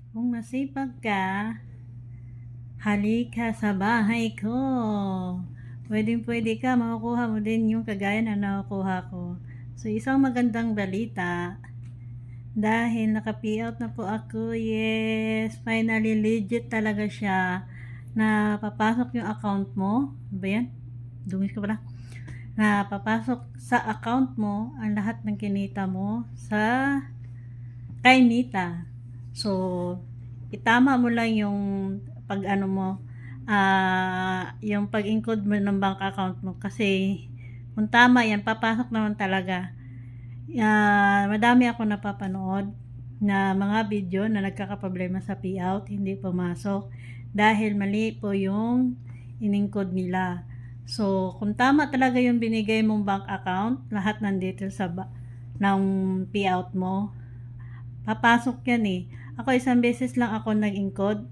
Kung masipag ka, halika sa bahay ko. Pwedeng-pwede ka, makukuha mo din yung kagaya na nakukuha ko. So, isang magandang balita. Dahil naka-payout na po ako, yes, finally legit talaga siya na papasok yung account mo. Ano ba yan? Dungis ko pala. Na papasok sa account mo ang lahat ng kinita mo sa kay Nita. So, itama mo lang yung pag ano mo, yung pag-include mo ng bank account mo kasi kung tama yan, papasok naman talaga. Madami ako napapanood na mga video na nagkakaproblema sa payout, hindi pumasok dahil mali po yung in-encode nila. So, kung tama talaga yung binigay mong bank account, lahat nandito sa ng payout mo, papasok yan eh. Ako isang beses lang ako nag-encode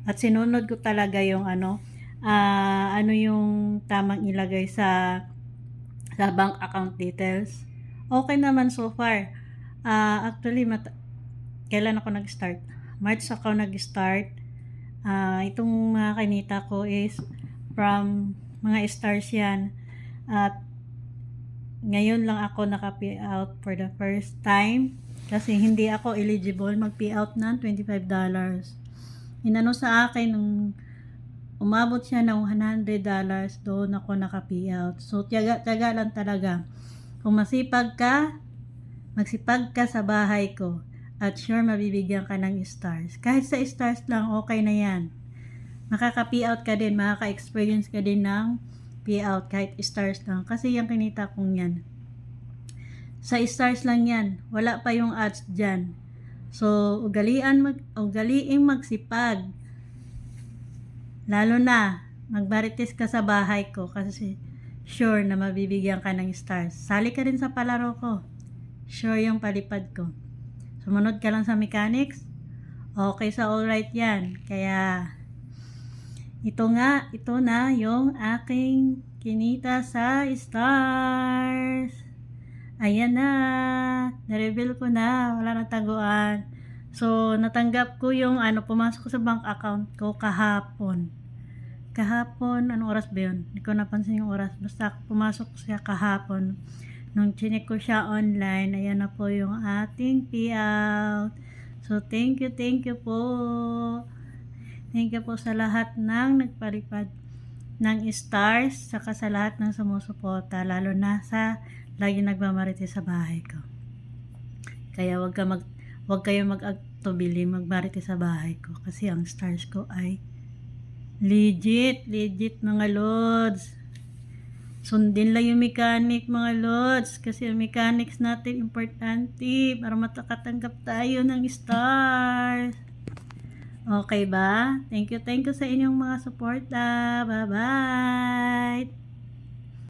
at sinunod ko talaga yung ano yung tamang ilagay sa bank account details. Okay naman so far. Actually, kailan ako nag-start? March ako nag-start. Itong mga kinita ko is from mga stars yan. At ngayon lang ako naka-payout for the first time kasi hindi ako eligible mag-payout ng $25. Inano sa akin nung umabot siya ng $100, doon ako naka-payout. So, tiyaga lang talaga. Kung magsipag ka sa bahay ko at sure mabibigyan ka ng stars. Kahit sa stars lang, okay na yan. Makaka-payout ka din, makaka-experience ka din ng payout kahit stars lang. Kasi yung kinita kong yan. Sa stars lang yan. Wala pa yung ads dyan. So, ugaliing magsipag. Lalo na, magbarites ka sa bahay ko kasi sure na mabibigyan ka ng stars. Sali ka rin sa palaro ko. Sure yung palipad ko. Sumunod ka lang sa mechanics. Okay sa alright yan. Kaya, ito na yung aking kinita sa stars. Ayan na. Na-reveal ko na. Wala nang taguan. So, natanggap ko yung pumasok sa bank account ko kahapon. Anong oras ba yun? Hindi ko napansin yung oras. Basta pumasok siya kahapon. Nung chinek ko siya online, ayan na po yung ating payout. So, thank you po. Thank you po sa lahat ng nagpalipad ng stars, saka sa lahat ng sumusuporta, lalo na sa lagi nagmamarite sa bahay ko. Kaya wag kayo mag-atubili magmarite sa bahay ko kasi ang stars ko ay legit mga lods. Sundin lang yung mechanic mga lods kasi ang mechanics natin importante para makatanggap tayo ng stars. Okay ba? Thank you sa inyong mga suporta. Bye-bye!